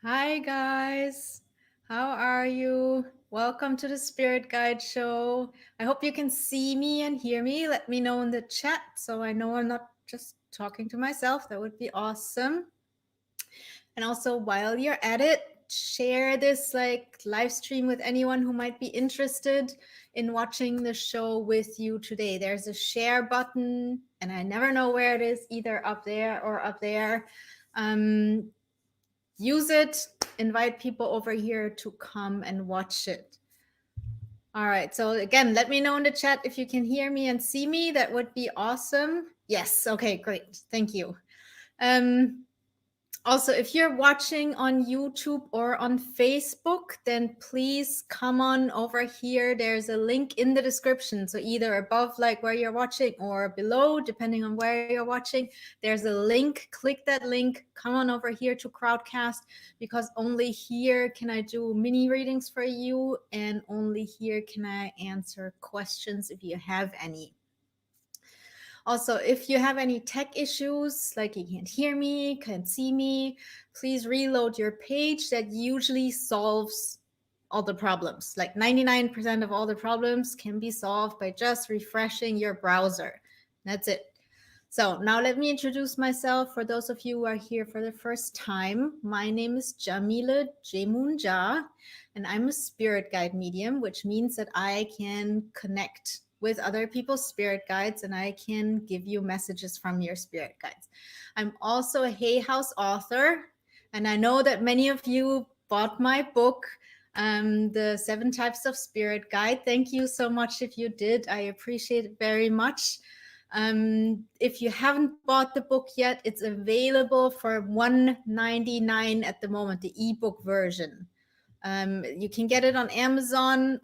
Hi, guys. How are you? Welcome to the Spirit Guide Show. I hope you can see me and hear me. Let me know in the chat so I know I'm not just talking to myself. That would be awesome. And also, while you're at it, share this live stream with anyone who might be interested in watching the show with you today. There's a share button, and I never know where it is, either up there or up there. Use it, invite people over here to come and watch it. All right, so again, let me know in the chat if you can hear me and see me. That would be awesome. Yes, okay, great. Thank you. Also, if you're watching on YouTube or on Facebook, then please come on over here. There's a link in the description. So either above, like where you're watching, or below, depending on where you're watching, there's a link. Click that link. Come on over here to Crowdcast, because only here can I do mini readings for you, and only here can I answer questions if you have any. Also, if you have any tech issues, like you can't hear me, can't see me, please reload your page. That usually solves all the problems. Like 99% of all the problems can be solved by just refreshing your browser. That's it. So now let me introduce myself for those of you who are here for the first time. My name is Yamile Yemoonyah, and I'm a spirit guide medium, which means that I can connect with other people's spirit guides, and I can give you messages from your spirit guides. I'm also a Hay House author, and I know that many of you bought my book, The 7 Types of Spirit Guide. Thank you so much if you did. I appreciate it very much. If you haven't bought the book yet, it's available for $1.99 at the moment, the ebook version. You can get it on Amazon,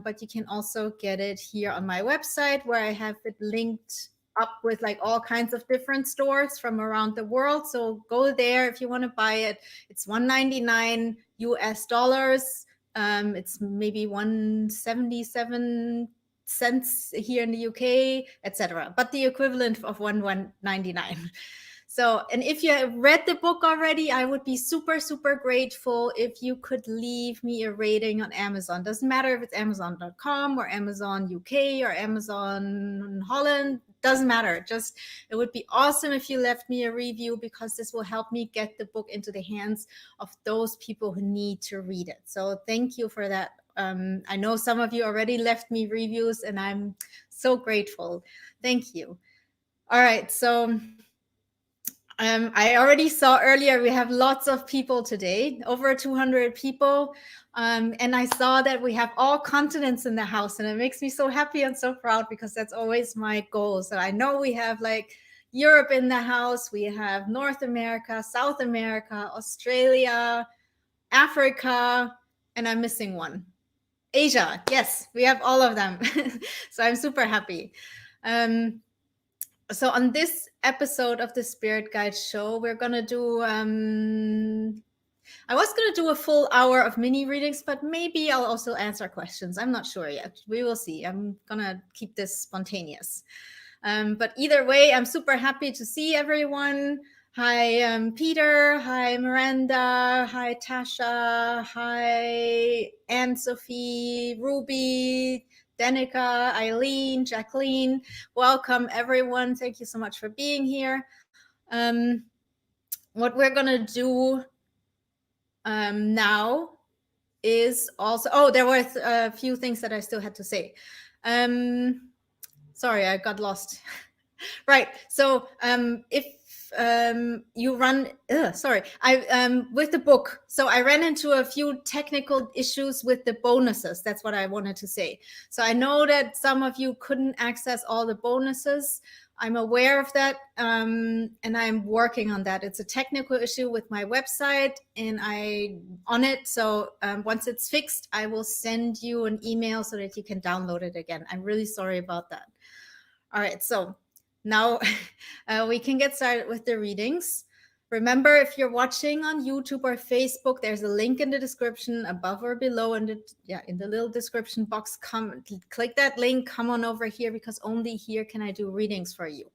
but you can also get it here on my website, where I have it linked up with like all kinds of different stores from around the world. So go there if you want to buy it. It's $1.99 US dollars. It's maybe 177 cents here in the UK, etc. But the equivalent of $1.99. So, and if you have read the book already, I would be super, super grateful if you could leave me a rating on Amazon. Doesn't matter if it's Amazon.com or Amazon UK or Amazon Holland. Doesn't matter. Just, it would be awesome if you left me a review, because this will help me get the book into the hands of those people who need to read it. So thank you for that. I know some of you already left me reviews, and I'm so grateful. Thank you. All right, so I already saw earlier we have lots of people today, over 200 people. And I saw that we have all continents in the house, and it makes me so happy and so proud, because that's always my goal. So I know we have like Europe in the house, we have North America, South America, Australia, Africa, and I'm missing one. Asia, yes, we have all of them. So I'm super happy. So on this episode of the Spirit Guide Show, we're gonna do I was gonna do a full hour of mini readings, but maybe I'll also answer questions. I'm not sure yet. We will see. I'm gonna keep this spontaneous. But either way, I'm super happy to see everyone. Hi, Peter. Hi, Miranda. Hi, Tasha. Hi, Anne-Sophie, Ruby, Danica, Eileen, Jacqueline. Welcome, everyone. Thank you so much for being here. What we're going to do now is also... Oh, there were a few things that I still had to say. Sorry, I got lost. Right. So if you run, with the book. So I ran into a few technical issues with the bonuses. That's what I wanted to say. So I know that some of you couldn't access all the bonuses. I'm aware of that, and I'm working on that. It's a technical issue with my website, and I'm on it. So once it's fixed, I will send you an email so that you can download it again. I'm really sorry about that. All right, so now we can get started with the readings. Remember, if you're watching on YouTube or Facebook, there's a link in the description above or below in the little description box. Click that link, come on over here, because only here can I do readings for you.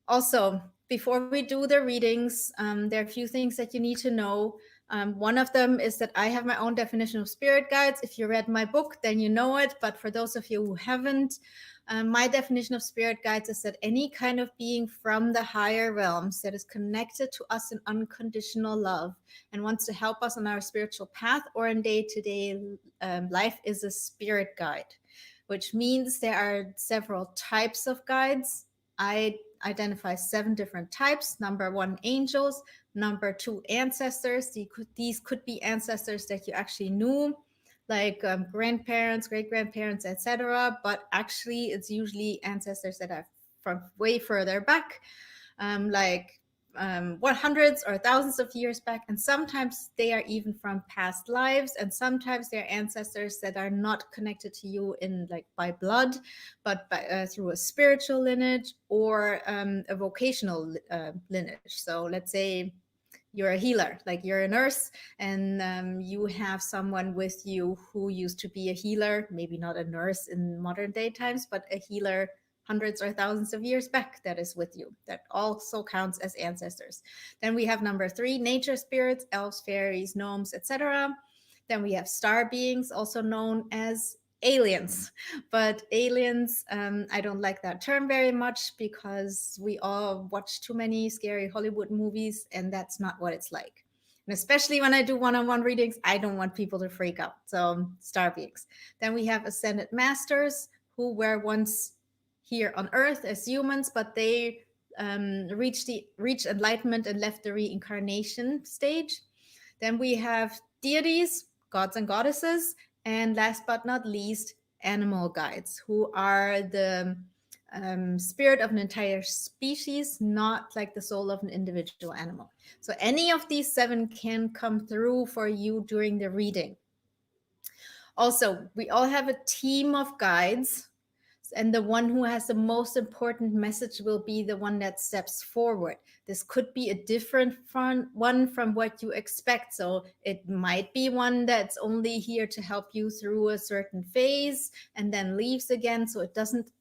Also, before we do the readings, there are a few things that you need to know. One of them is that I have my own definition of spirit guides. If you read my book, then you know it. But for those of you who haven't, my definition of spirit guides is that any kind of being from the higher realms that is connected to us in unconditional love and wants to help us on our spiritual path or in day-to-day life is a spirit guide, which means there are several types of guides. I identify 7 different types. Number 1, angels. Number 2, ancestors. These could be ancestors that you actually knew, like grandparents, great grandparents, etc. But actually, it's usually ancestors that are from way further back, like what hundreds or thousands of years back. And sometimes they are even from past lives, and sometimes they're ancestors that are not connected to you in like by blood, but by, through a spiritual lineage or a vocational lineage. So let's say you're a healer, like you're a nurse, and you have someone with you who used to be a healer, maybe not a nurse in modern day times, but a healer hundreds or thousands of years back that is with you. That also counts as ancestors. Then we have number 3, nature spirits, elves, fairies, gnomes, etc. Then we have star beings, also known as aliens. But aliens, I don't like that term very much because we all watch too many scary Hollywood movies, and that's not what it's like. And especially when I do one-on-one readings, I don't want people to freak out. So star beings. Then we have ascended masters who were once here on earth as humans, but they reached enlightenment and left the reincarnation stage. Then we have deities, gods and goddesses, and last but not least, animal guides, who are the spirit of an entire species, not like the soul of an individual animal. So any of these 7 can come through for you during the reading. Also, we all have a team of guides, and the one who has the most important message will be the one that steps forward. This could be a different one from what you expect. So it might be one that's only here to help you through a certain phase and then leaves again. So it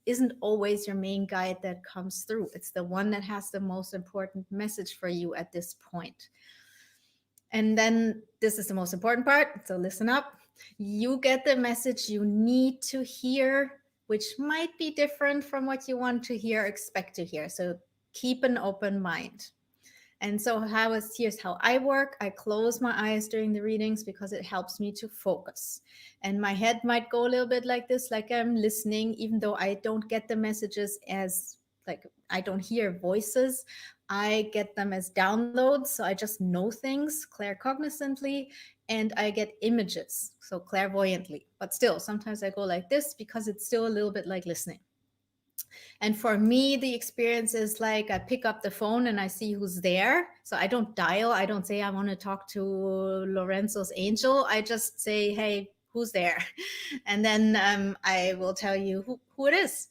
isn't always your main guide that comes through. It's the one that has the most important message for you at this point. And then this is the most important part. So listen up. You get the message you need to hear, which might be different from what you want to hear, expect to hear. So keep an open mind. And so here's how I work. I close my eyes during the readings because it helps me to focus. And my head might go a little bit like this, like I'm listening, even though I don't get the messages as like I don't hear voices. I get them as downloads. So I just know things claircognizantly, and I get images, so clairvoyantly. But still, sometimes I go like this because it's still a little bit like listening. And for me, the experience is like I pick up the phone and I see who's there. So I don't dial. I don't say I want to talk to Lorenzo's angel. I just say, hey, who's there? And then I will tell you who it is.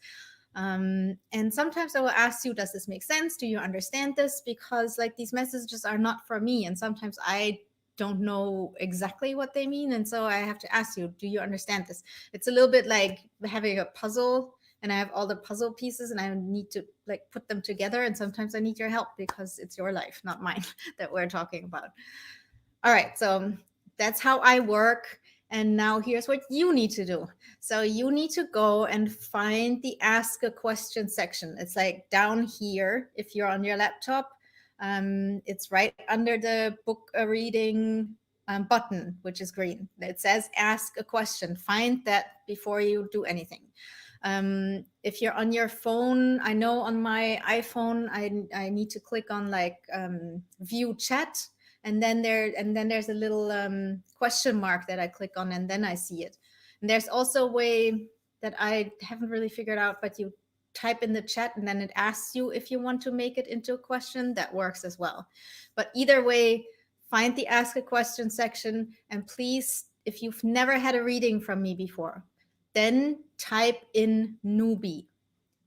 And sometimes I will ask you, does this make sense? Do you understand this? Because like these messages are not for me. And sometimes I don't know exactly what they mean. And so I have to ask you, do you understand this? It's a little bit like having a puzzle, and I have all the puzzle pieces and I need to like put them together. And sometimes I need your help because it's your life, not mine, that we're talking about. All right. So that's how I work. And now here's what you need to do. So you need to go and find the ask a question section. It's like down here, if you're on your laptop, it's right under the book reading button, which is green. It says ask a question. Find that before you do anything. If you're on your phone, I know on my iPhone, I need to click on like view chat, and then there's a little question mark that I click on, and then I see it. And there's also a way that I haven't really figured out, but you type in the chat and then it asks you if you want to make it into a question. That works as well. But either way, find the ask a question section, and please, if you've never had a reading from me before, then type in newbie.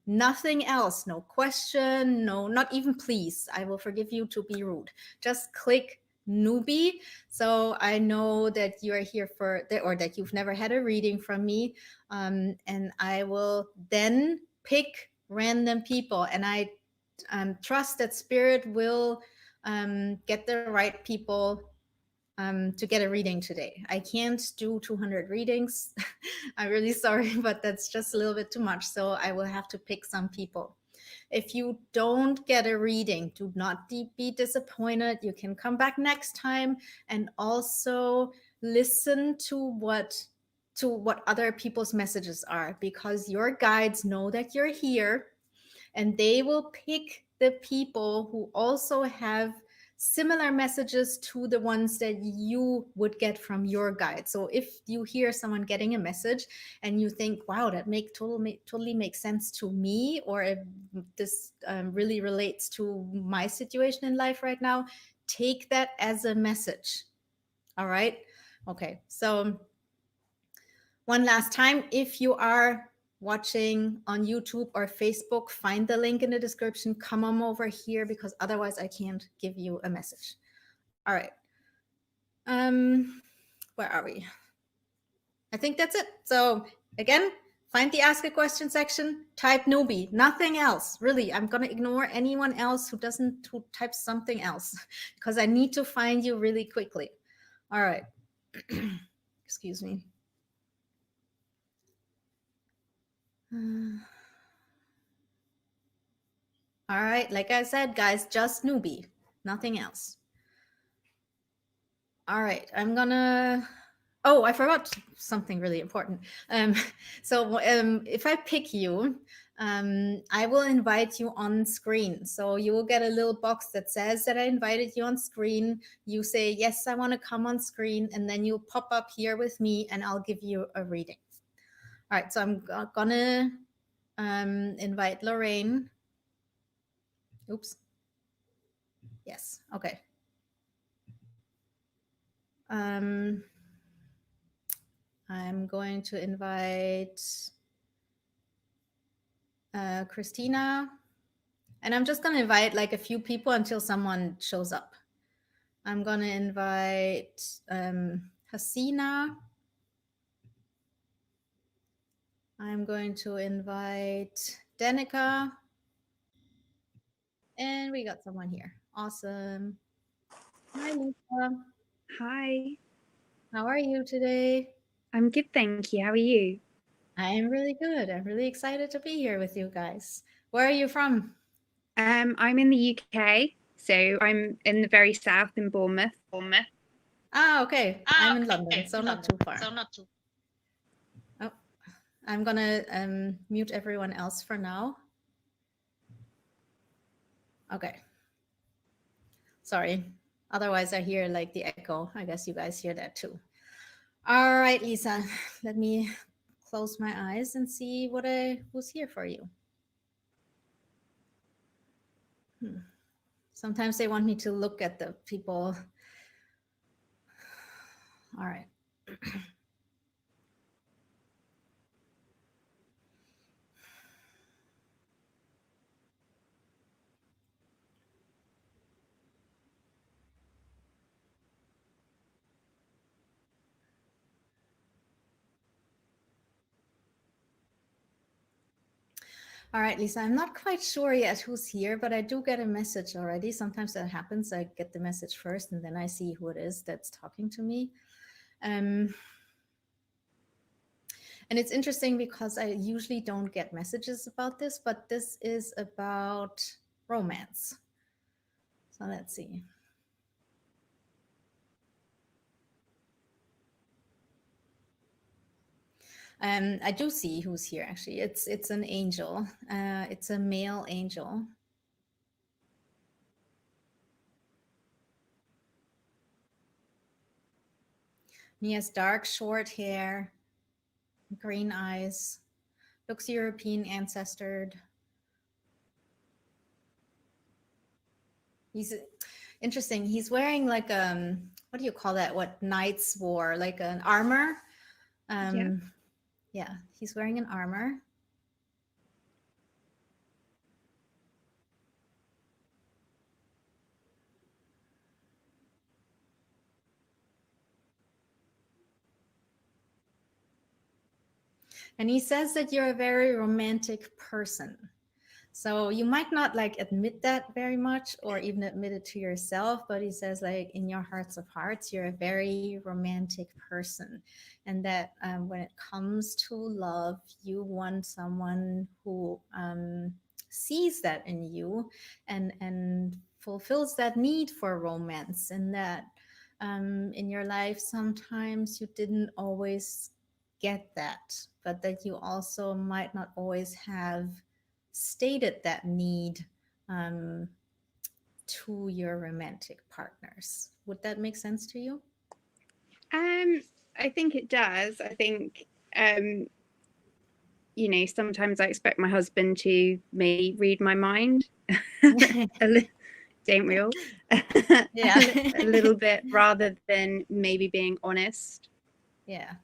Nothing else. No question. No, not even please. I will forgive you to be rude. Just click newbie. So I know that you are here or that you've never had a reading from me. And I will then pick random people. And I trust that Spirit will get the right people to get a reading today. I can't do 200 readings. I'm really sorry, but that's just a little bit too much. So I will have to pick some people. If you don't get a reading, do not be disappointed. You can come back next time and also listen to what other people's messages are, because your guides know that you're here and they will pick the people who also have similar messages to the ones that you would get from your guide. So if you hear someone getting a message and you think, wow, that totally makes sense to me, or if this really relates to my situation in life right now, take that as a message. All right. Okay. So one last time, if you are watching on YouTube or Facebook, find the link in the description. Come on over here, because otherwise I can't give you a message. All right. Where are we? I think that's it. So again, find the ask a question section, type newbie, nothing else. Really, I'm gonna ignore anyone else who types something else because I need to find you really quickly. All right. Excuse me. All right, like I said, guys, just newbie, nothing else. All right, I'm gonna, oh, I forgot something really important. So if I pick you, I will invite you on screen. So you will get a little box that says that I invited you on screen. You say, yes, I wanna come on screen, and then you'll pop up here with me and I'll give you a reading. All right, so I'm gonna invite Lorraine. Oops. Yes, okay. I'm going to invite Christina, and I'm just going to invite like a few people until someone shows up. I'm going to invite Hasina. I'm going to invite Danica. And we got someone here. Awesome. Hi, Lisa. Hi. How are you today? I'm good, thank you. How are you? I am really good. I'm really excited to be here with you guys. Where are you from? I'm in the UK, so I'm in the very south in Bournemouth. Ah, okay. I'm in London, Okay, so in not London, too far. so not too. Oh, I'm gonna mute everyone else for now. Okay. Sorry. Otherwise, I hear like the echo. I guess you guys hear that too. All right, Lisa. Let me close my eyes and see who's here for you. Sometimes they want me to look at the people. All right. All right, Lisa, I'm not quite sure yet who's here, but I do get a message already. Sometimes that happens. I get the message first and then I see who it is that's talking to me. And it's interesting because I usually don't get messages about this, but this is about romance. So let's see. I do see who's here actually. It's an angel. It's a male angel. He has dark, short hair, green eyes, looks European ancestored. He's interesting. He's wearing like what do you call that? What knights wore, like an armor. Yeah, he's wearing an armor. And he says that you're a very romantic person. So you might not like admit that very much or even admit it to yourself, but he says like in your hearts of hearts, you're a very romantic person. And that when it comes to love, you want someone who sees that in you and fulfills that need for romance, and that in your life sometimes you didn't always get that, but that you also might not always have stated that need um, to your romantic partners. Would that make sense to you? I think it does. I think sometimes I expect my husband to maybe read my mind. Don't we all? Yeah. A little bit, rather than maybe being honest. Yeah.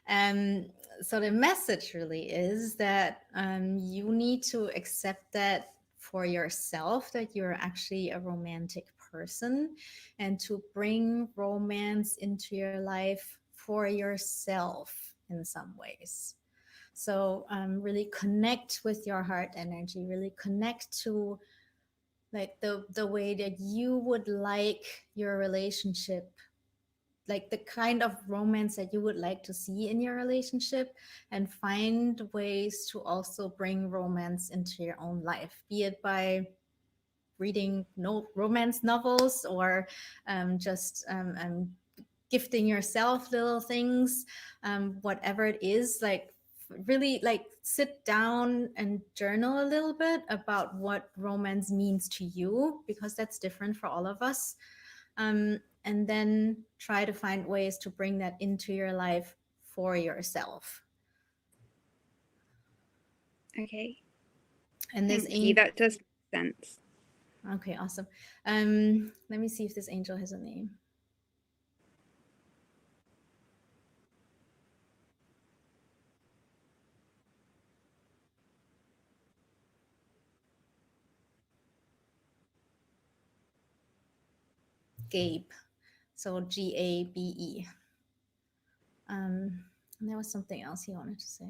Um, so the message really is that you need to accept that for yourself, that you're actually a romantic person, and to bring romance into your life for yourself in some ways. So really connect with your heart energy, really connect to like the way that you would like your relationship, like the kind of romance that you would like to see in your relationship, and find ways to also bring romance into your own life, be it by reading no romance novels or just gifting yourself little things, whatever it is, like really like sit down and journal a little bit about what romance means to you, because that's different for all of us. And then try to find ways to bring that into your life for yourself. Okay. And this Thank you. ain't That does make sense. okay. Awesome. Let me see if this angel has a name. Gabe. So Gabe. And there was something else he wanted to say.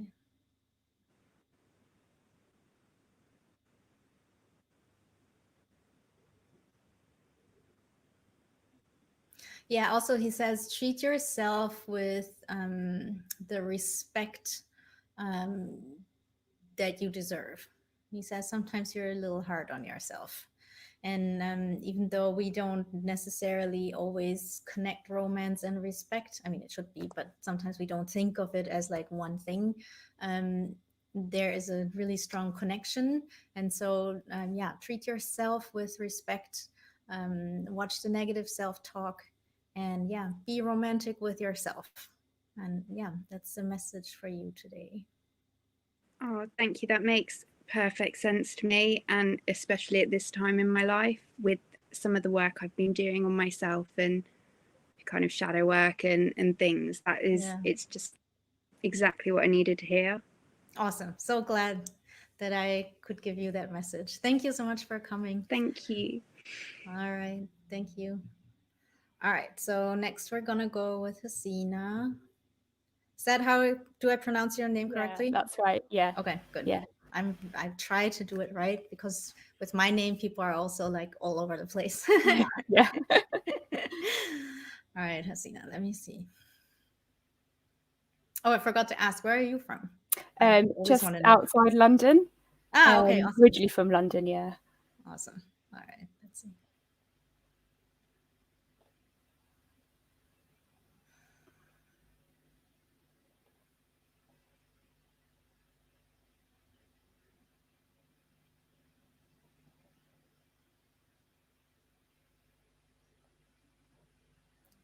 Yeah, also he says treat yourself with the respect um, that you deserve. He says sometimes you're a little hard on yourself. And even though we don't necessarily always connect romance and respect, I mean, it should be, but sometimes we don't think of it as like one thing. There is a really strong connection. And so, yeah, treat yourself with respect, watch the negative self talk, and yeah, be romantic with yourself. And yeah, that's the message for you today. Oh, thank you. That makes perfect sense to me, and especially at this time in my life with some of the work I've been doing on myself and kind of shadow work and things. That is, Yeah. it's just exactly what I needed to hear. Awesome. So glad that I could give you that message. Thank you so much for coming. Thank you. All right. Thank you. All right. So next we're going to go with Hasina. Is that how do I pronounce your name correctly? Yeah, that's right. Yeah. Okay, good. Yeah. I try to do it right, because with my name people are also like all over the place. Yeah. All right, Hasina, let me see. Oh, I forgot to ask, where are you from? I always Just want to know. outside London. Okay, awesome. Originally from London, yeah. Awesome. All right, let's see.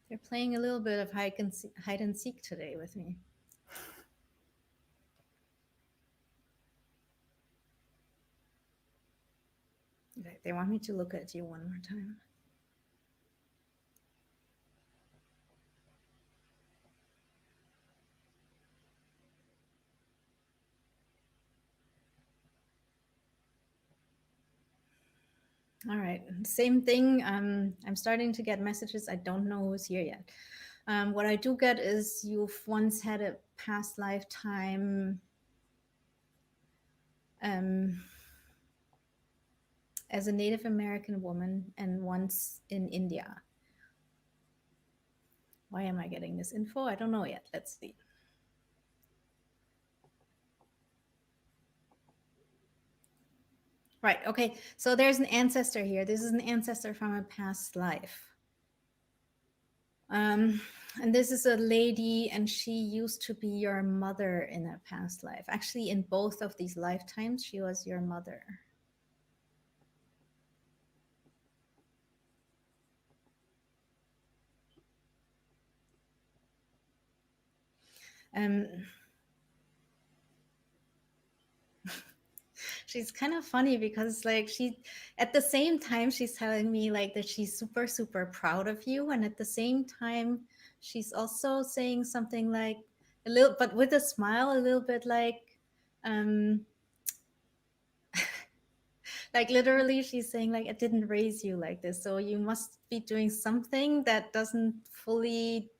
They're playing a little bit of hide and seek today with me. Okay, they want me to look at you one more time. All right, same thing. I'm starting to get messages. I don't know who's here yet. What I do get is you've once had a past lifetime as a Native American woman and once in India. Why am I getting this info? I don't know yet. Let's see. Right, okay, so there's an ancestor here. This is an ancestor from a past life. And this is a lady, and she used to be your mother in a past life. Actually, in both of these lifetimes, she was your mother. She's kind of funny because like at the same time she's telling me like that she's super super proud of you, and at the same time she's also saying something like a little, but with a smile, a little bit like literally she's saying like, I didn't raise you like this, so you must be doing something that doesn't fully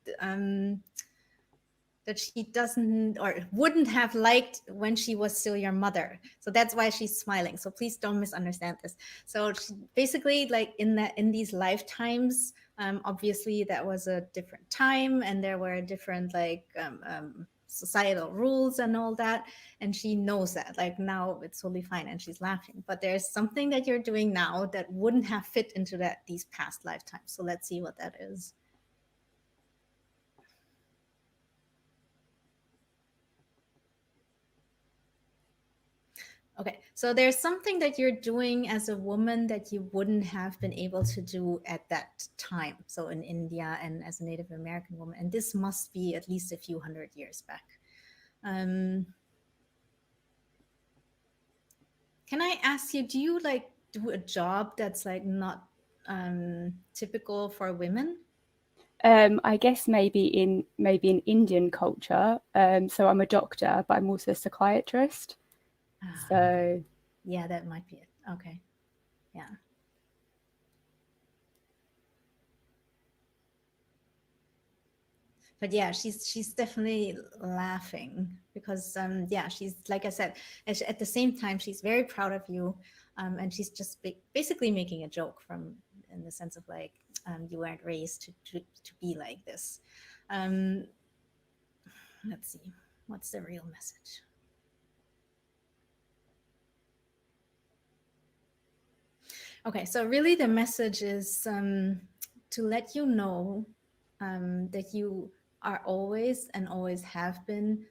that she doesn't or wouldn't have liked when she was still your mother. So that's why she's smiling. So please don't misunderstand this. So she, basically, like in these lifetimes, obviously that was a different time, and there were different societal rules and all that. And she knows that. Like now it's totally fine, and she's laughing. But there's something that you're doing now that wouldn't have fit into these past lifetimes. So let's see what that is. Okay, so there's something that you're doing as a woman that you wouldn't have been able to do at that time. So in India and as a Native American woman, and this must be at least a few hundred years back. Can I ask you, do you like do a job that's like not typical for women? I guess maybe in Indian culture. So I'm a doctor, but I'm also a psychiatrist. So yeah, that might be it. Okay, yeah. But yeah, she's definitely laughing because yeah, she's, like I said, at the same time she's very proud of you, and she's just basically making a joke from in the sense of like you weren't raised to be like this. Let's see, what's the real message? Okay, so really the message is to let you know that you are always and always have been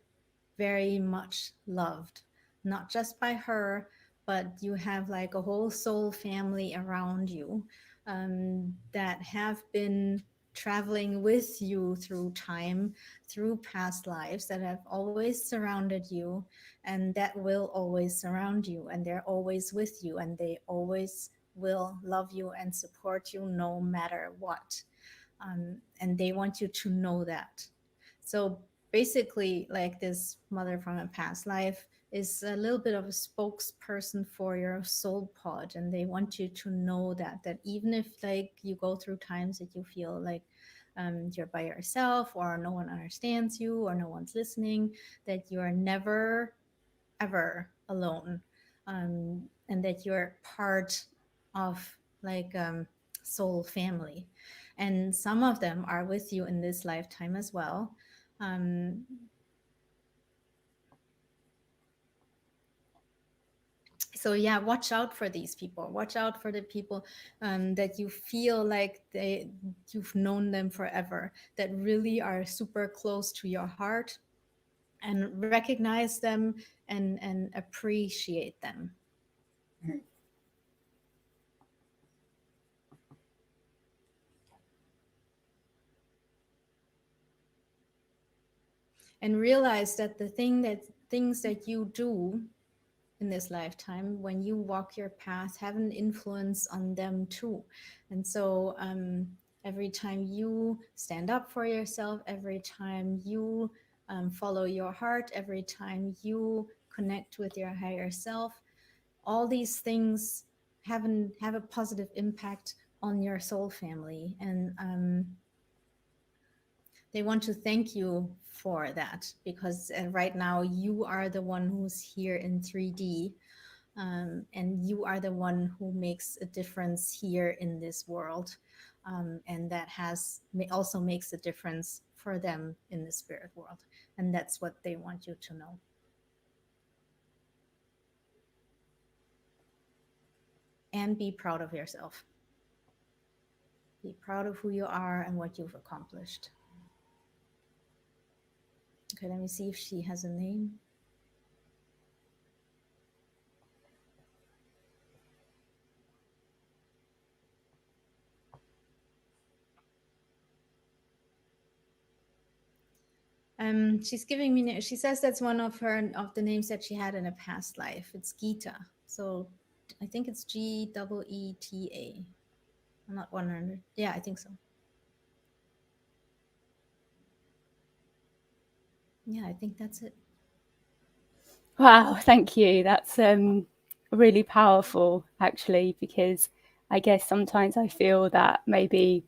very much loved, not just by her, but you have like a whole soul family around you that have been traveling with you through time, through past lives, that have always surrounded you, and that will always surround you, and they're always with you, and they always will love you and support you no matter what. And they want you to know that. So basically, like this mother from a past life is a little bit of a spokesperson for your soul pod, and they want you to know that even if like you go through times that you feel like you're by yourself, or no one understands you, or no one's listening, that you are never ever alone, and that you're part of like soul family, and some of them are with you in this lifetime as well. So yeah, watch out for these people. Watch out for the people that you feel like you've known them forever, that really are super close to your heart, and recognize them and appreciate them. And realize that things that you do in this lifetime, when you walk your path, have an influence on them too. And so every time you stand up for yourself, every time you follow your heart, every time you connect with your higher self, all these things have a positive impact on your soul family. And they want to thank you for that, because right now you are the one who's here in 3D, And you are the one who makes a difference here in this world. And that also makes a difference for them in the spirit world. And that's what they want you to know. And be proud of yourself. Be proud of who you are and what you've accomplished. Okay, let me see if she has a name. She's giving me, she says that's one of the names that she had in a past life. It's Gita. So I think it's G-E-E-T-A. I'm not 100. Yeah, I think so. Yeah, I think that's it. Wow, thank you. That's really powerful, actually, because I guess sometimes I feel that maybe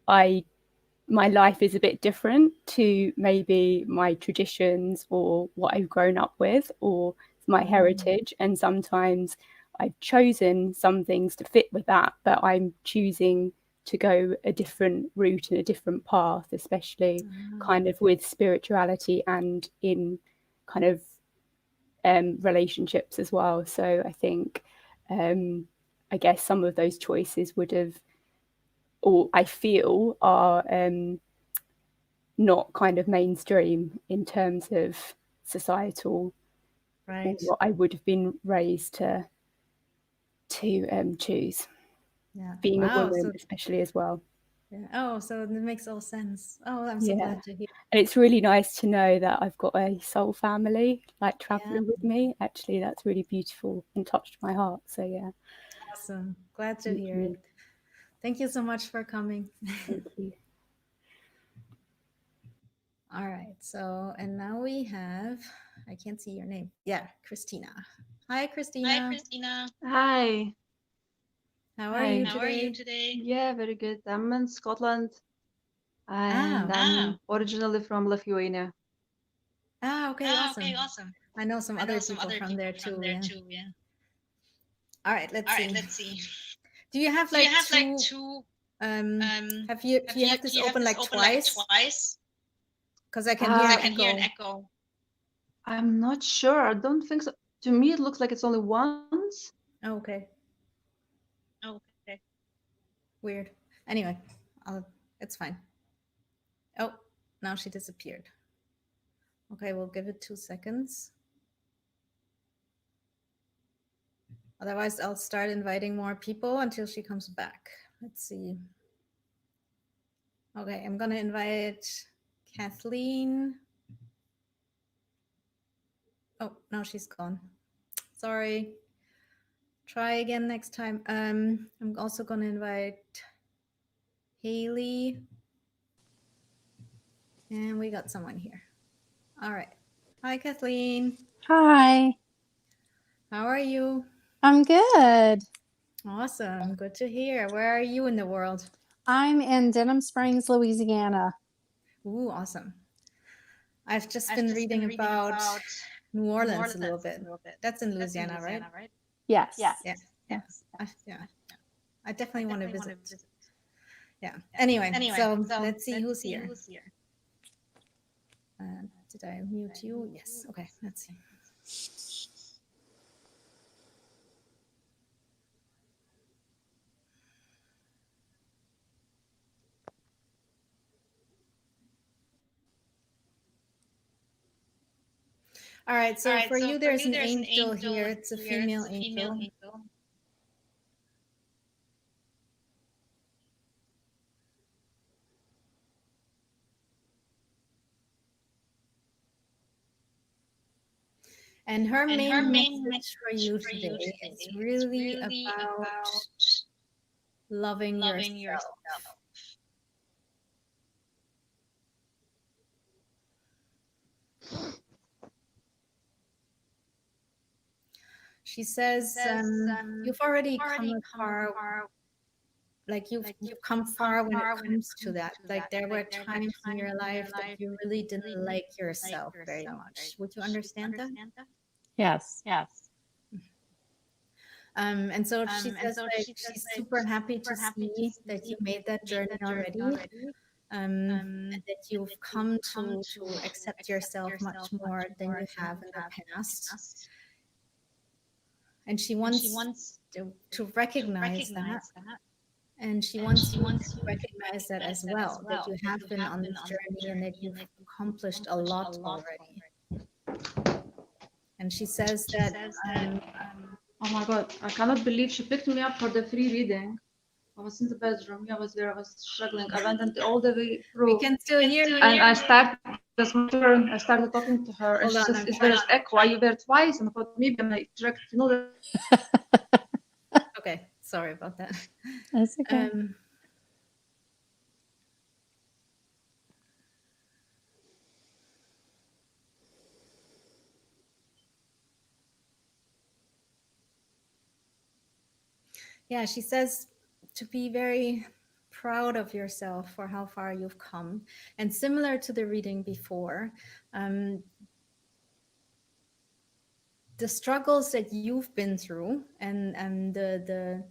my life is a bit different to maybe my traditions or what I've grown up with or my heritage. And sometimes I've chosen some things to fit with that, but I'm choosing to go a different route and a different path, especially kind of with spirituality and in kind of relationships as well. So I think I guess some of those choices would have, or I feel are not kind of mainstream in terms of societal, right, or what I would have been raised to choose. Yeah. Being a Wow, woman, so especially as well. yeah. Oh, so it makes all sense. Oh, I'm so glad to hear. And it's really nice to know that I've got a soul family like traveling with me. Actually, that's really beautiful and touched my heart. So yeah. Awesome. Glad to Thank hear you. it. Thank you so much for coming. Thank you. All right. So, and now we have, I can't see your name. Yeah, Christina. Hi, Christina. Hi, Christina. Hi. How are you How are you today? today? Yeah, very good. I'm in Scotland and I'm originally from Lithuania. Okay, awesome. Okay, awesome. I know some I other know some people other from people there from too. there Yeah. too. Yeah. All right, let's All see. right, let's see. Do you have Do you like have like two? two? Do you have this Do you have open this like open like twice? twice? Because I can hear I an can hear an echo. echo. I'm not sure. I don't think so. To me, it looks like it's only once. Oh, okay. Okay. Weird. Anyway, it's fine. Oh, now she disappeared. Okay, we'll give it 2 seconds. Otherwise, I'll start inviting more people until she comes back. Let's see. Okay, I'm gonna invite Kathleen. Oh, now she's gone. Sorry. Try again next time. I'm also gonna invite Haley. And we got someone here. All right. Hi, Kathleen. Hi, How are you? I'm good. Awesome. Good to hear. Where are you in the world? I'm in Denham Springs, Louisiana. Ooh, awesome. I've just been reading about New Orleans a little bit. That's in Louisiana, right? Yes. Yeah. I definitely want to visit. Yeah. Anyway, so let's see who's here. Did I mute you? Yes. Okay. Let's see. All right. So for you, there's an angel here. It's a female angel. And her main message for you today is really about loving yourself. She says, you've already come far, like you've come far when it comes to that. Like there were times in your life that you really didn't like yourself very much. Would you understand that? Yes. And so she says like she's super happy to see that you made that journey already, and that you've come to accept yourself much more than you have in the past. And she wants to recognize that. And she wants you to recognize that as well, that you have been on this journey and that you've accomplished a lot already. And she says that, oh my God, I cannot believe she picked me up for the free reading. I was in the bedroom. I was there. I was struggling. I went all the way through. we can still hear you. And I started, that's my turn. I started talking to her. And she says, is there an echo? Are you there twice? And I thought, maybe I'm like, direct, you know. Okay, sorry about that. That's okay. Yeah, she says to be very proud of yourself for how far you've come. And similar to the reading before, the struggles that you've been through and the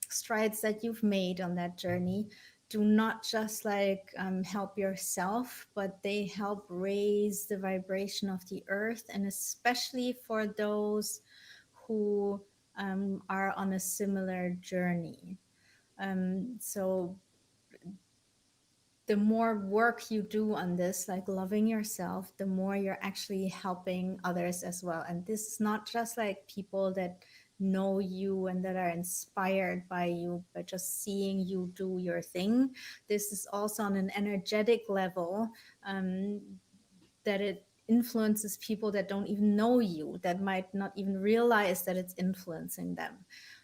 strides that you've made on that journey do not just like help yourself, but they help raise the vibration of the earth, and especially for those who are on a similar journey. So the more work you do on this, like loving yourself, the more you're actually helping others as well. And this is not just like people that know you and that are inspired by you, but just seeing you do your thing. This is also on an energetic level, that it influences people that don't even know you, that might not even realize that it's influencing them,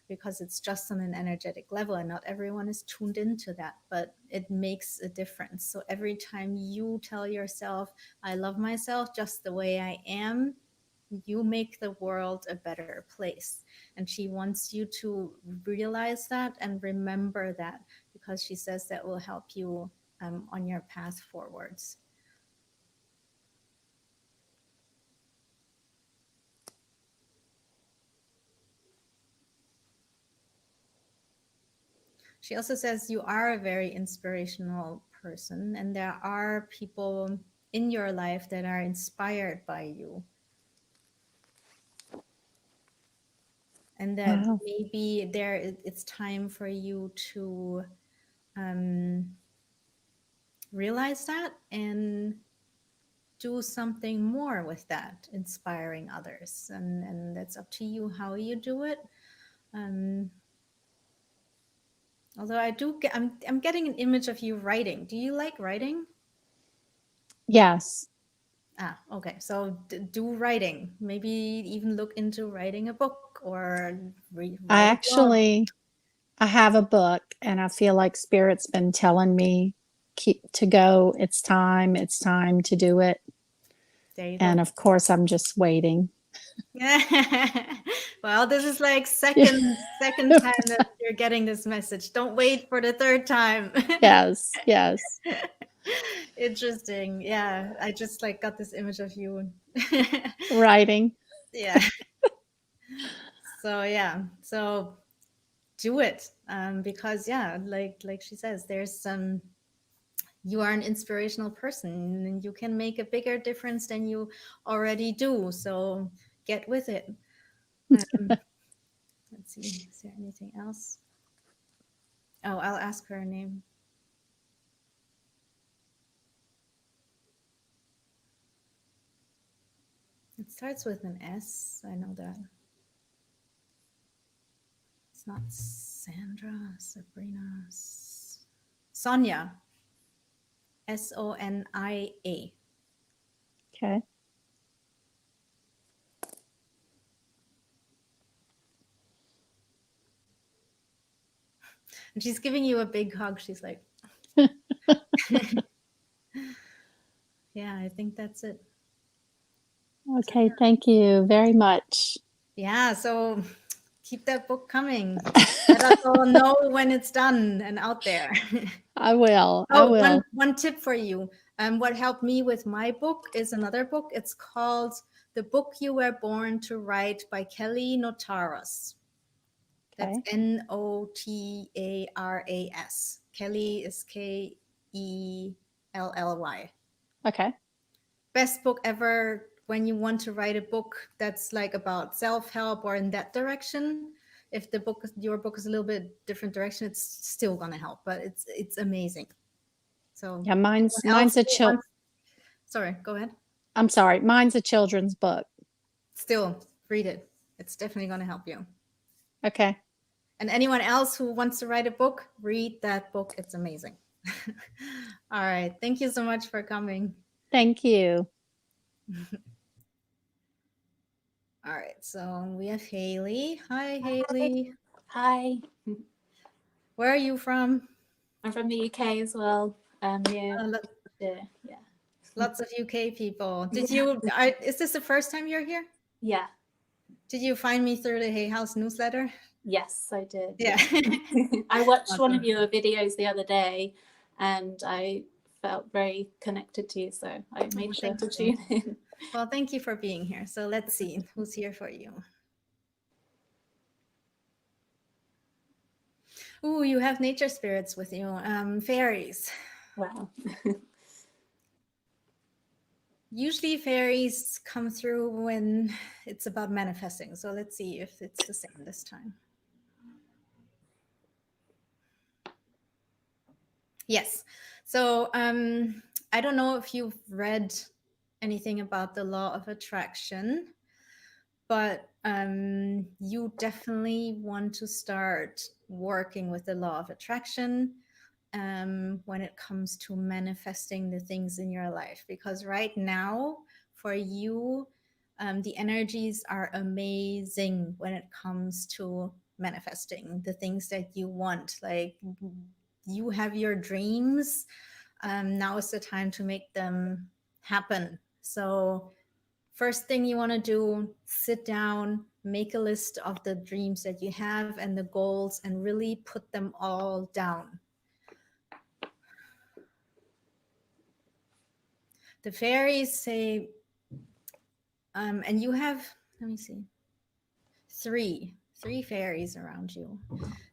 because it's just on an energetic level and not everyone is tuned into that, but it makes a difference. So every time you tell yourself, I love myself just the way I am, you make the world a better place. And she wants you to realize that and remember that, because she says that will help you on your path forwards. She also says you are a very inspirational person, and there are people in your life that are inspired by you. And that maybe it's time for you to realize that and do something more with that, inspiring others. And that's up to you how you do it. Although I'm getting an image of you writing. Do you like writing? Yes. Ah, okay. So do writing. Maybe even look into writing a book or I have a book, and I feel like Spirit's been telling me to go. It's time to do it. There you and go. Of course, I'm just waiting. Well, this is like second time that you're getting this message. Don't wait for the third time. Yes. Interesting. Yeah, I just like got this image of you Writing. Yeah. So do it, because like she says, there's you are an inspirational person and you can make a bigger difference than you already do. So get with it. Let's see, is there anything else? Oh, I'll ask her name. It starts with an S. I know that. It's not Sandra, Sabrina, Sonia. Sonia. Okay. And she's giving you a big hug. She's like, yeah, I think that's it. Okay, thank you very much. Yeah, so keep that book coming. Let us all know when it's done and out there. I will. One tip for you. What helped me with my book is another book. It's called The Book You Were Born to Write by Kelly Notaras. That's Okay. Notaras. Kelly is Kelly. Okay. Best book ever when you want to write a book that's like about self-help or in that direction. If your book is a little bit different direction, it's still gonna help, but it's amazing. So Yeah, mine's anyone else a who wants- Sorry, go ahead. I'm sorry. Mine's a children's book. Still read it. It's definitely gonna help you. Okay. And anyone else who wants to write a book, read that book. It's amazing. All right. Thank you so much for coming. Thank you. All right. So we have Haley. Hi, Haley. Hi, Where are you from? I'm from the UK as well. Yeah, Uh, lo- yeah, lots of UK people. Is this the first time you're here? yeah. Did you find me through the Hay House newsletter? Yes, I did. Yeah. I watched one of Awesome. your videos the other day, and I felt very connected to you, so I made sure to thank you. tune in. Well, thank you for being here. So let's see who's here for you. Ooh, you have nature spirits with you. Fairies. Wow. Usually fairies come through when it's about manifesting. So let's see if it's the same this time. Yes. So I don't know if you've read anything about the law of attraction, but you definitely want to start working with the law of attraction when it comes to manifesting the things in your life. Because right now, for you, the energies are amazing when it comes to manifesting the things that you want. Like you have your dreams. Now is the time to make them happen. So first thing you want to do, sit down, make a list of the dreams that you have and the goals and really put them all down. The fairies say, and you have, let me see, three fairies around you.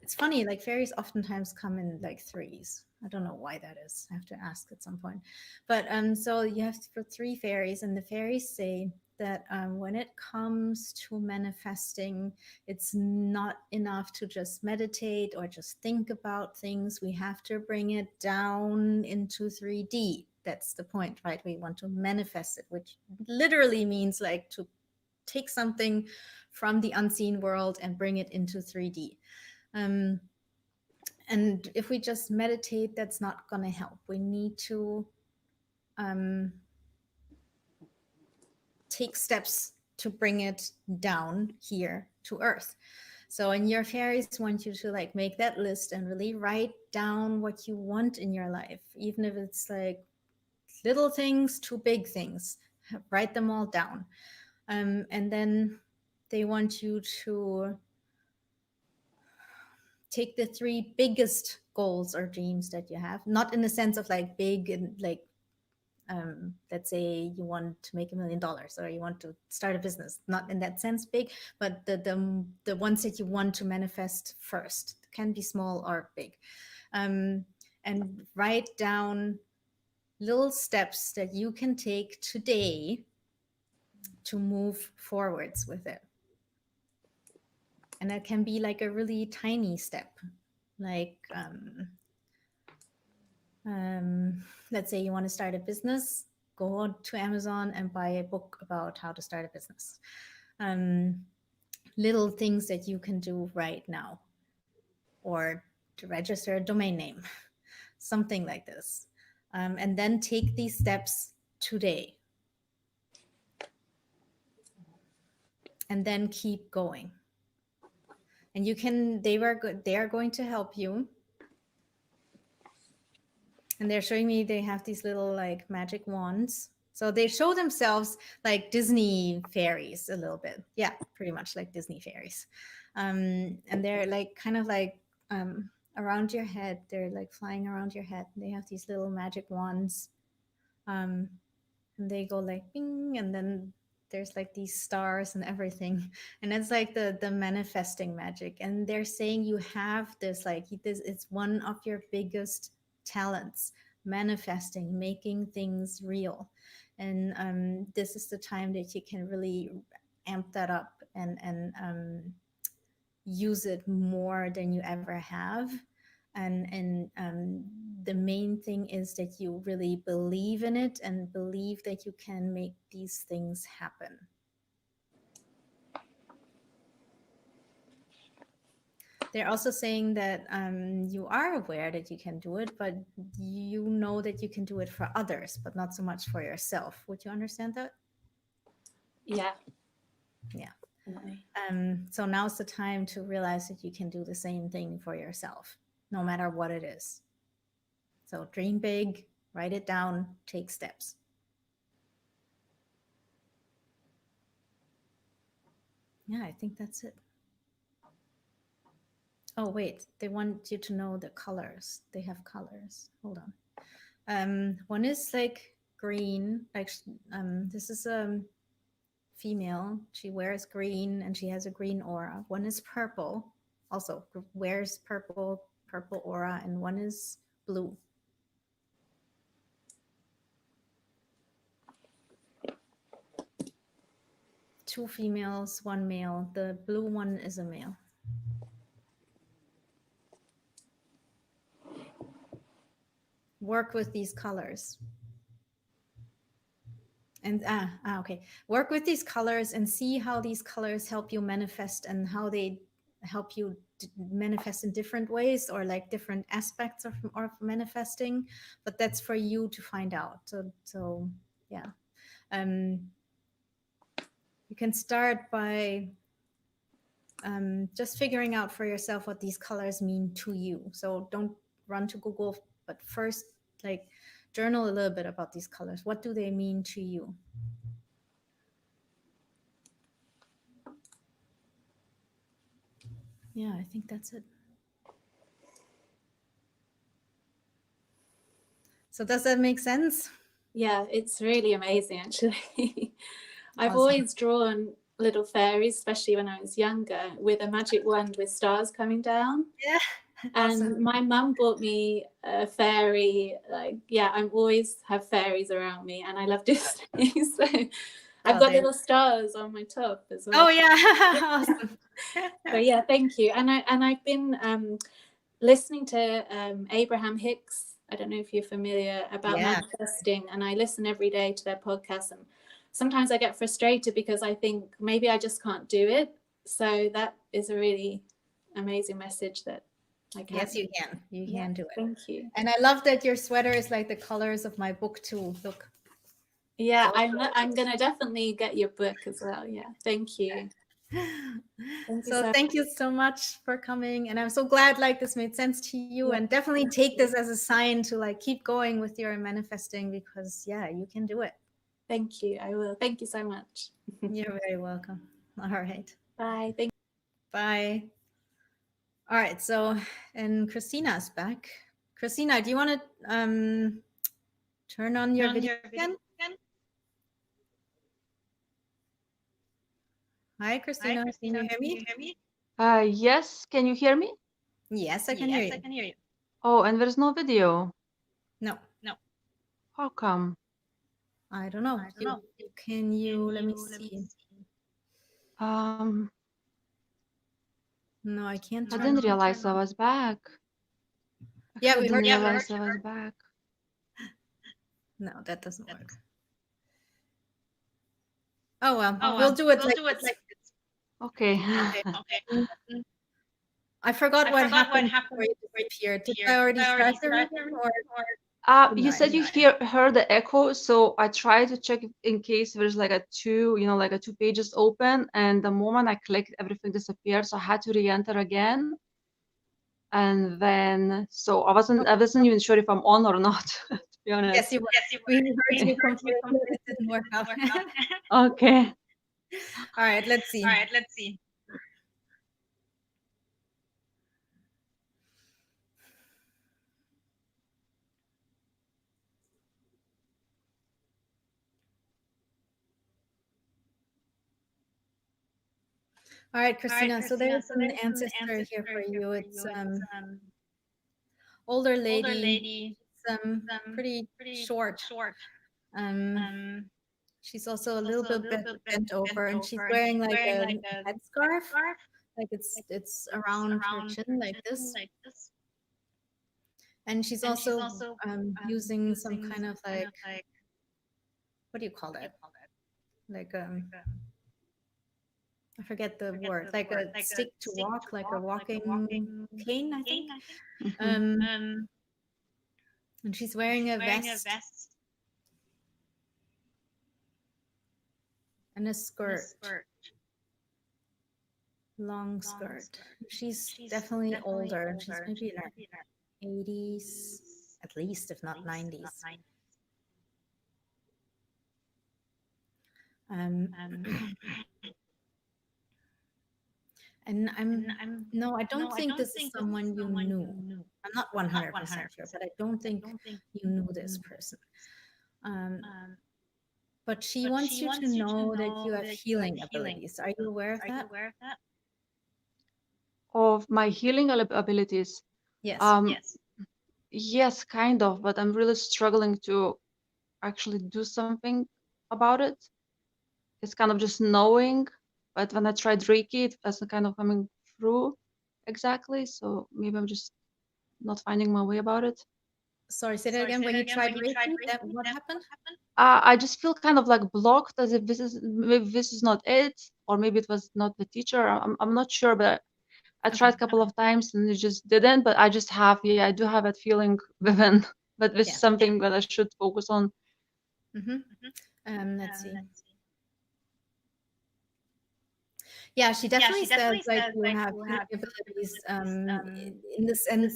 It's funny, like fairies oftentimes come in like threes. I don't know why that is. I have to ask at some point. But so you have for three fairies, and the fairies say that when it comes to manifesting, it's not enough to just meditate or just think about things. We have to bring it down into 3D. That's the point, right? We want to manifest it, which literally means like to take something from the unseen world and bring it into 3D. And if we just meditate, that's not going to help. We need to take steps to bring it down here to earth. So, and your fairies want you to like make that list and really write down what you want in your life, even if it's like little things to big things. Write them all down. And then they want you to take the three biggest goals or dreams that you have, not in the sense of like big and like, let's say you want to make $1 million or you want to start a business, not in that sense big, but the ones that you want to manifest first can be small or big. And write down little steps that you can take today to move forwards with it. And that can be like a really tiny step, like let's say you want to start a business, go to Amazon and buy a book about how to start a business. Little things that you can do right now, or to register a domain name, something like this. And then take these steps today. And then keep going. And you can, they are going to help you. And they're showing me they have these little like magic wands. So they show themselves like Disney fairies a little bit. Yeah, pretty much like Disney fairies. And they're like kind of like around your head. They're like flying around your head. They have these little magic wands. And they go like bing, and then there's like these stars and everything, and it's like the manifesting magic. And they're saying you have this, like this, it's one of your biggest talents, manifesting, making things real. And this is the time that you can really amp that up and use it more than you ever have. And the main thing is that you really believe in it and believe that you can make these things happen. They're also saying that you are aware that you can do it, but you know that you can do it for others, but not so much for yourself. Would you understand that? Yeah. Yeah. Definitely. So now's the time to realize that you can do the same thing for yourself, no matter what it is. So dream big, write it down, take steps. Yeah, I think that's it. Oh, wait, they want you to know the colors. They have colors. Hold on. One is like green, like this is a female. She wears green and she has a green aura. One is purple, also wears purple aura, and one is blue. Two females, one male. The blue one is a male. Work with these colors. And okay. Work with these colors and see how these colors help you manifest and how they help you manifest in different ways, or like different aspects of manifesting. But that's for you to find out. So yeah. You can start by just figuring out for yourself what these colors mean to you. So don't run to Google, but first, like, journal a little bit about these colors. What do they mean to you? Yeah, I think that's it. So does that make sense? Yeah, it's really amazing, actually. I've Awesome. always drawn little fairies, especially when I was younger, with a magic wand with stars coming down. Yeah. And Awesome. my mum bought me a fairy. Like, yeah, I always have fairies around me, and I love Disney. So I've got little stars on my top as well. Oh yeah, awesome. So yeah, thank you. And I've been listening to Abraham Hicks. I don't know if you're familiar about manifesting, and I listen every day to their podcast. And sometimes I get frustrated because I think maybe I just can't do it. So that is a really amazing message that I can. Yes, you can. You can do it. Thank you. And I love that your sweater is like the colors of my book too. Look. Yeah, I'm gonna definitely get your book as well. Yeah, thank you. Thank you so much for coming, and I'm so glad like this made sense to you. And definitely take this as a sign to like keep going with your manifesting, because yeah, you can do it. Thank you. I will. Thank you so much. You're very welcome. All right. Bye. Thank you. Bye. All right. So, and Christina's back. Christina, do you want to turn on your video again? Hi, Christina. Can you hear me? Yes. Can you hear me? Yes, I can hear you. Oh, and there's no video. No. How come? I don't know. Can you let me see? No, I can't. I didn't realize I was back. Yeah, we heard. I was back. No, that doesn't work. Oh well, we'll do it like this. Okay. I forgot what happened before you disappeared. Did I already start the reading, or? You said you heard the echo, so I tried to check in case there's like a two pages open, and the moment I clicked, everything disappeared, so I had to re-enter again. And then, so I wasn't even sure if I'm on or not, to be honest. Yes, you were. We heard you completely. It didn't work out. Okay. All right, let's see. All right, Christina. So there's an ancestor here for you. It's older lady. It's pretty short. She's also a little bit bent over, and she's wearing like a headscarf. Like it's around her chin like this. And she's also using some kind of like, what do you call that? Like I forget the word. Like a stick to walk, like a walking cane, I think. And she's wearing a vest and a skirt, long skirt. She's definitely older. She's maybe in her 80s, at least, if not 90s. And I don't think this is someone you knew. I'm not 100% sure, but I don't think you knew this person. But she wants you to know that you have healing abilities. Are you aware of that? Of my healing abilities? Yes. Yes, kind of, but I'm really struggling to actually do something about it. It's kind of just knowing, but when I tried Reiki, it wasn't kind of coming through exactly. So maybe I'm just not finding my way about it. Sorry, say that again. When you tried Reiki, what happened? I just feel kind of like blocked, as if maybe this is not it, or maybe it was not the teacher. I'm not sure, but I tried a couple of times and it just didn't. But I just have, I do have that feeling within, but this is something that I should focus on. Let's see. Yeah, she definitely says like you have healing abilities in the sense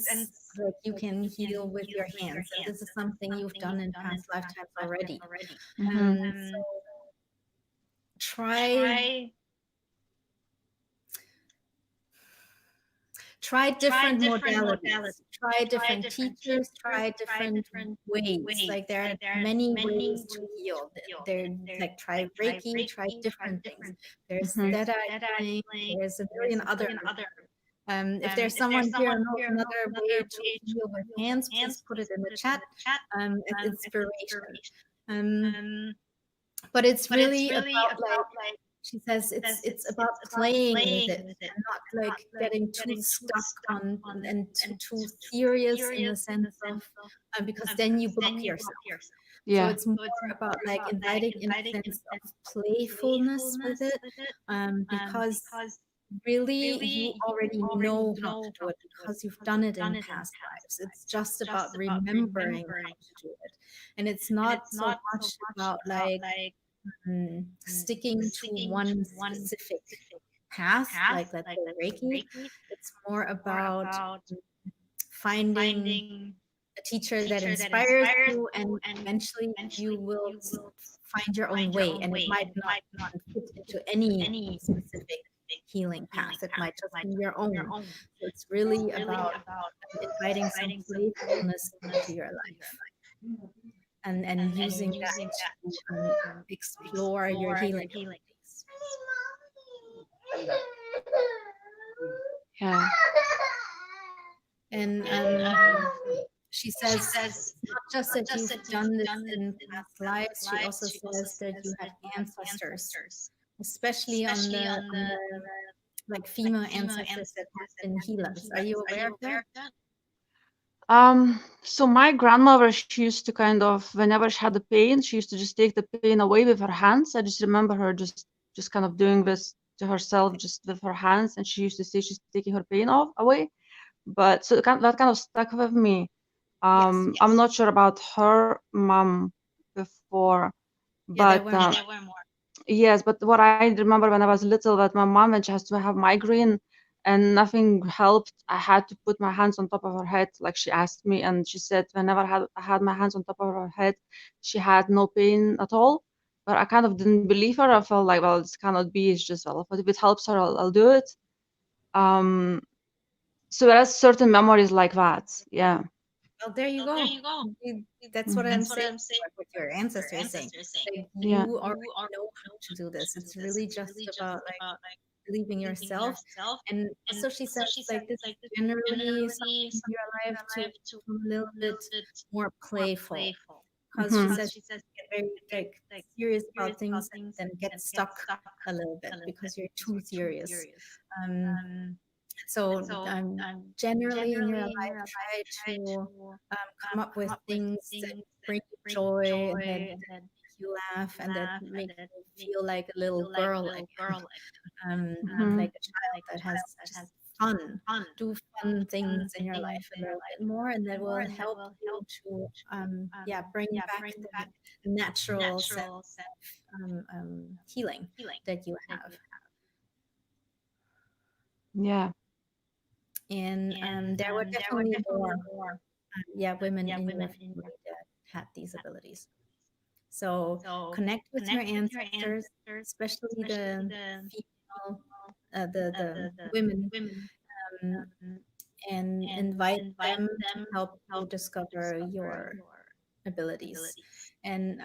like you can heal with your hands, and this is something you've done in past lifetimes already. So try different modalities, try different teachers, try different ways. Like there are many ways to heal. There, like try Reiki, try different things. There's Theta healing, there's a million other. If there's someone here who knows another way to heal with hands, please put it in the chat as inspiration. But it's really about like, she says it's about playing with it and not like getting too stuck on and too serious in the sense of because then you block yourself. So it's more about like inviting in a sense of playfulness with it, because really you already know how to do it because you've done it in past lives. It's just about remembering how to do it, and it's not so much about like sticking to one specific path, like let's say Reiki. It's more about finding a teacher that inspires you, and eventually you will find your own way, and it might not fit into any specific healing path. It might just be your own. So it's really about inviting some playfulness into your life. And using that to explore your healing abilities. Yeah. And she says it's not just that you've done this in past lives. She also says that you have ancestors, especially on the like female ancestors that have been healers. Are you aware of that? So my grandmother, she used to kind of, whenever she had the pain, she used to just take the pain away with her hands. I just remember her just kind of doing this to herself, just with her hands, and she used to say she's taking her pain away. But so that kind of stuck with me. I'm not sure about her mom before, but there were more. yes, but what I remember when I was little, that my mom, when she has to have migraine and nothing helped, I had to put my hands on top of her head, like she asked me, and she said whenever I had my hands on top of her head, she had no pain at all. But I kind of didn't believe her. I felt like, well, this cannot be. It's just, well, but if it helps her, I'll do it. So there's certain memories like that. Yeah. Well, there you go. That's what I'm saying. What your ancestors are saying. Like, you already know how to do this. It's really just about like believing yourself. And also she says like this is generally something in your life to become a little bit more playful, because she says you get very like serious about things and then get stuck a little bit because you're too serious. So generally in your life, try to come up with things that bring you joy and that make you laugh and that make you feel like a little girl again. Like a child that has just fun. Do fun things in your life a little bit more, and that will help you to bring back the natural sense of healing that you have. Yeah. And there were definitely more women in your family that had these abilities. So connect with your ancestors, especially the female, the women, and invite them to help you discover your abilities. And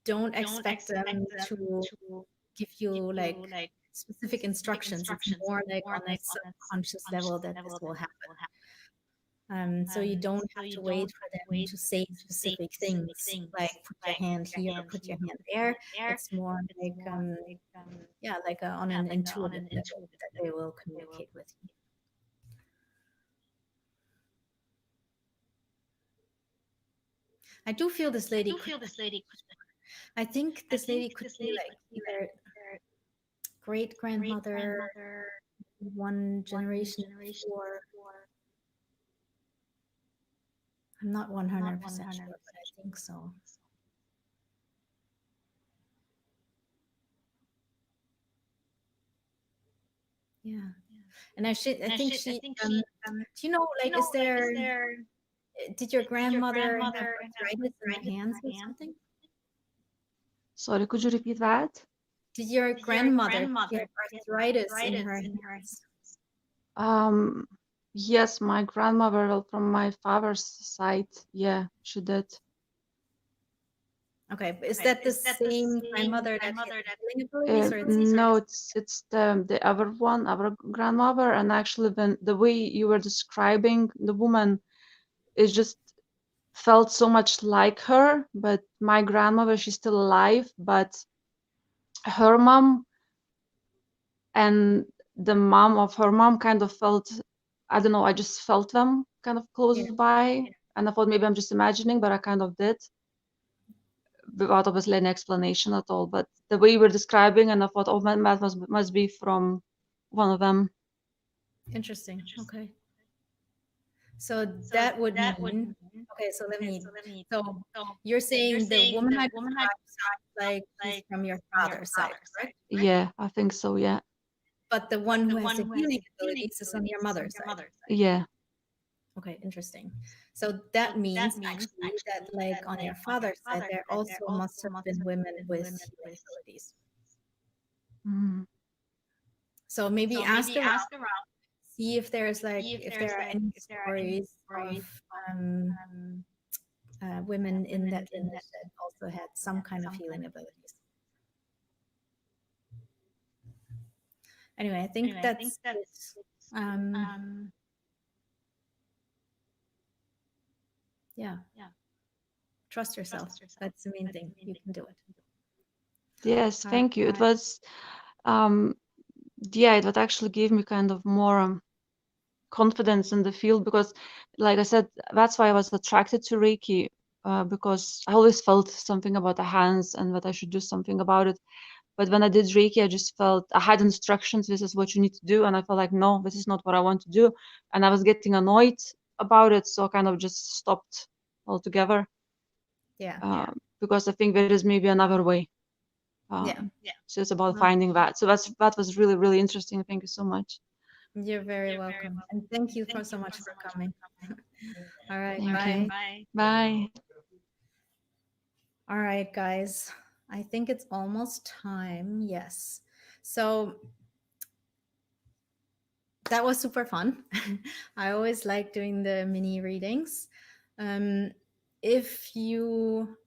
don't expect them to give you like specific instructions. It's more like on a subconscious level that this will happen. So you don't have to wait for them to say specific things like put your hand here or put your hand there. It's more like on an intuitive level that they will communicate with you. I do feel this lady I think this lady could be like either great grandmother, one generation before. I'm not 100% sure, but I think so. Yeah. And I think she do you know, like, is there did your grandmother have arthritis in her hands or something? Sorry, could you repeat that? Did your grandmother have arthritis in her hands? Yes, my grandmother, well, from my father's side, yeah, she did. Okay, but is that the same grandmother that had healing abilities, or No, it's the other one, our grandmother, and actually the way you were describing the woman, it just felt so much like her. But my grandmother, she's still alive, but her mom and the mom of her mom kind of felt, I don't know, I just felt them kind of close by, and I thought maybe I'm just imagining, but I kind of did, without obviously any explanation at all. But the way you were describing, and I thought, oh, man, that must be from one of them. Interesting. Okay. So that would mean, okay, so let me, so you're saying the woman I described sounds like she's from your father's side, correct? Yeah, I think so, yeah. But the one who has the healing abilities is on your mother's side. Yeah. Okay, interesting. So that means actually that like on your father's side, there also must have been women with healing abilities. So maybe ask around, see if there's like, if there are any stories of women in that lineage that also had some kind of healing abilities. Anyway, I think that's yeah. Trust yourself. That's the main thing. You can do it. Yes, thank you. It was, it would actually give me kind of more confidence in the field, because, like I said, that's why I was attracted to Reiki, because I always felt something about the hands and that I should do something about it. But when I did Reiki, I just felt I had instructions. This is what you need to do, and I felt like, no, this is not what I want to do, and I was getting annoyed about it, so I kind of just stopped altogether. Because I think there is maybe another way. So it's about finding that. So that was really, really interesting. Thank you so much. You're very welcome. And thank you so much for coming. All right. Thank bye. you. Bye. All right, guys. I think it's almost time. Yes. So that was super fun. I always like doing the mini readings. If you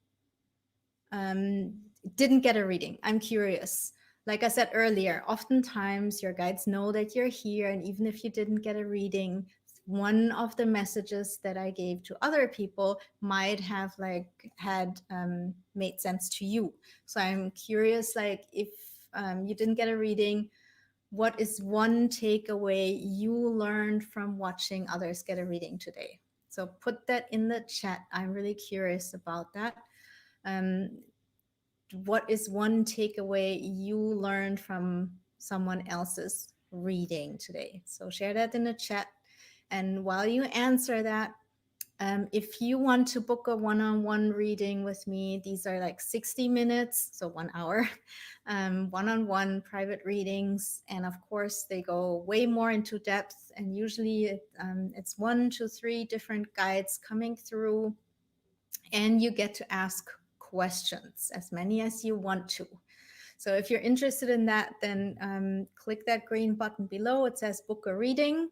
didn't get a reading, I'm curious. like I said earlier, oftentimes your guides know that you're here, and even if you didn't get a reading, one of the messages that I gave to other people might have had made sense to you. So I'm curious, like if you didn't get a reading, what is one takeaway you learned from watching others get a reading today? So put that in the chat. I'm really curious about that. What is one takeaway you learned from someone else's reading today? So share that in the chat. And while you answer that, if you want to book a one-on-one reading with me, these are like 60 minutes, so 1 hour, one-on-one private readings. And of course, they go way more into depth. And usually it's 1 to 3 different guides coming through. And you get to ask questions, as many as you want to. So if you're interested in that, then click that green button below. It says book a reading.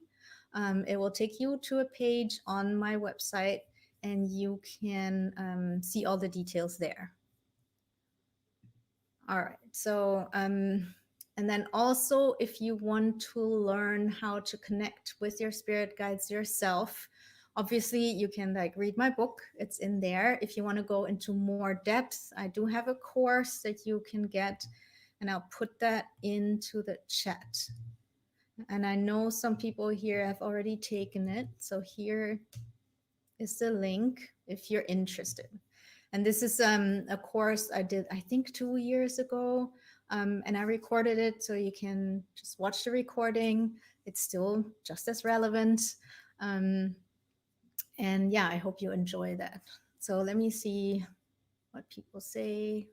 It will take you to a page on my website, and you can see all the details there. All right, so and then also, if you want to learn how to connect with your spirit guides yourself, obviously you can like read my book, it's in there. If you want to go into more depth, I do have a course that you can get, and I'll put that into the chat. And I know some people here have already taken it. So here is the link if you're interested. And this is a course I did, I think 2 years ago. And I recorded it, so you can just watch the recording. It's still just as relevant. And yeah, I hope you enjoy that. So let me see what people say.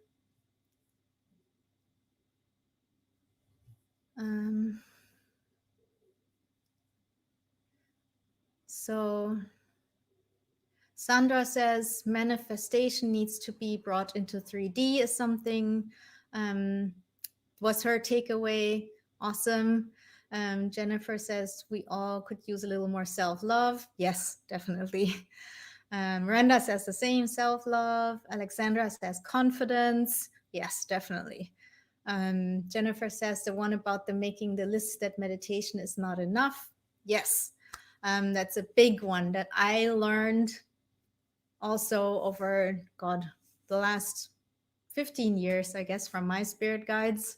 So Sandra says manifestation needs to be brought into 3D is something, was her takeaway. Awesome. Jennifer says we all could use a little more self-love. Yes, definitely. Miranda says the same, self-love. Alexandra says confidence. Yes, definitely. Jennifer says the one about the making the list that meditation is not enough. Yes, that's a big one that I learned also over, God, the last 15 years, I guess, from my spirit guides.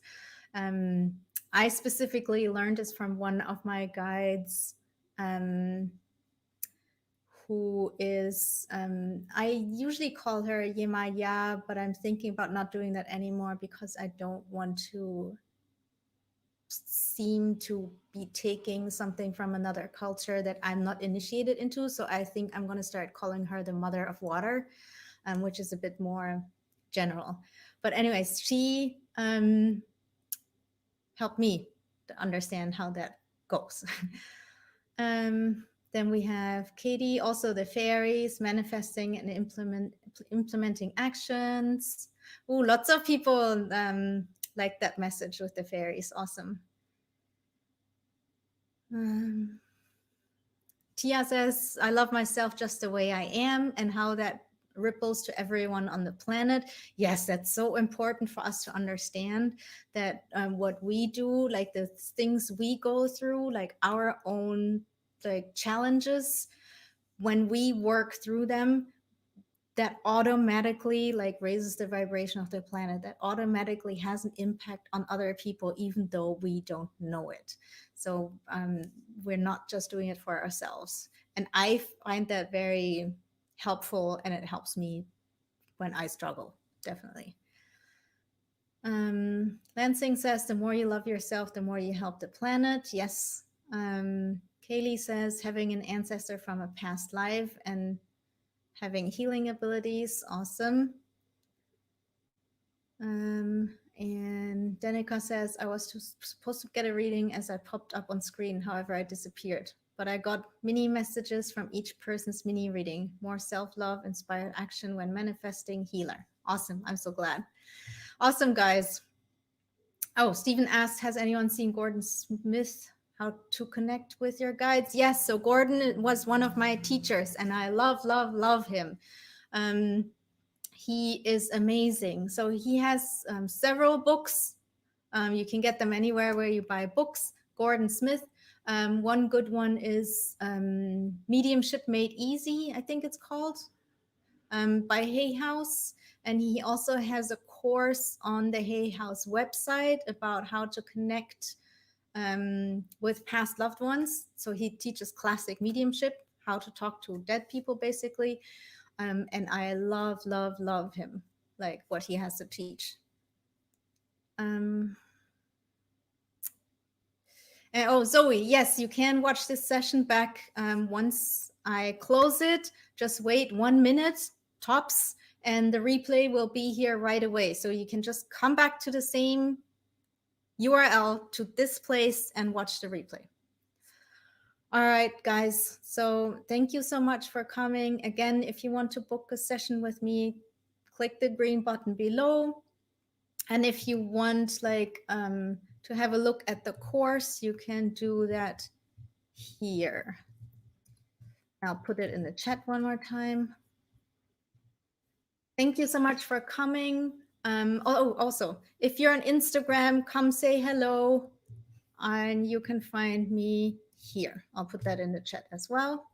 I specifically learned this from one of my guides, who is, I usually call her Yemoonyah, but I'm thinking about not doing that anymore because I don't want to seem to be taking something from another culture that I'm not initiated into. So I think I'm going to start calling her the Mother of Water, which is a bit more general. But anyways, she helped me to understand how that goes. Then we have Katie, also the fairies, manifesting and implementing actions. Oh, lots of people like that message with the fairies. Awesome. Tia says, I love myself just the way I am, and how that ripples to everyone on the planet. Yes, that's so important for us to understand that what we do, like the things we go through, like our own like challenges, when we work through them, that automatically like raises the vibration of the planet, that automatically has an impact on other people, even though we don't know it. So we're not just doing it for ourselves. And I find that very helpful, and it helps me when I struggle, definitely. Lansing says, the more you love yourself, the more you help the planet. Yes. Kaylee says, having an ancestor from a past life and having healing abilities. Awesome. And Danica says, I was supposed to get a reading as I popped up on screen. However, I disappeared. But I got mini messages from each person's mini reading. More self-love, inspired action when manifesting, healer. Awesome. I'm so glad. Awesome, guys. Oh, Stephen asked, has anyone seen Gordon Smith? How to connect with your guides? Yes, so Gordon was one of my teachers, and I love him. He is amazing. So he has several books. You can get them anywhere where you buy books. Gordon Smith. One good one is Mediumship Made Easy, I think it's called, by Hay House. And he also has a course on the Hay House website about how to connect with past loved ones. So he teaches classic mediumship, how to talk to dead people, basically. And I love, love, love him, like what he has to teach. Oh, Zoe, yes, you can watch this session back once I close it. Just wait 1 minute tops, and the replay will be here right away. So you can just come back to the same URL to this place and watch the replay. All right, guys. So thank you so much for coming. Again, if you want to book a session with me, click the green button below. And if you want to have a look at the course, you can do that here. I'll put it in the chat one more time. Thank you so much for coming. Also, if you're on Instagram, come say hello, and you can find me here. I'll put that in the chat as well.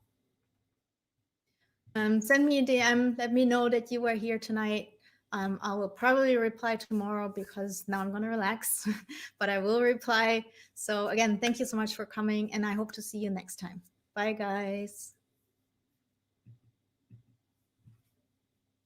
Send me a DM. Let me know that you were here tonight. I will probably reply tomorrow because now I'm going to relax, but I will reply. So again, thank you so much for coming, and I hope to see you next time. Bye, guys.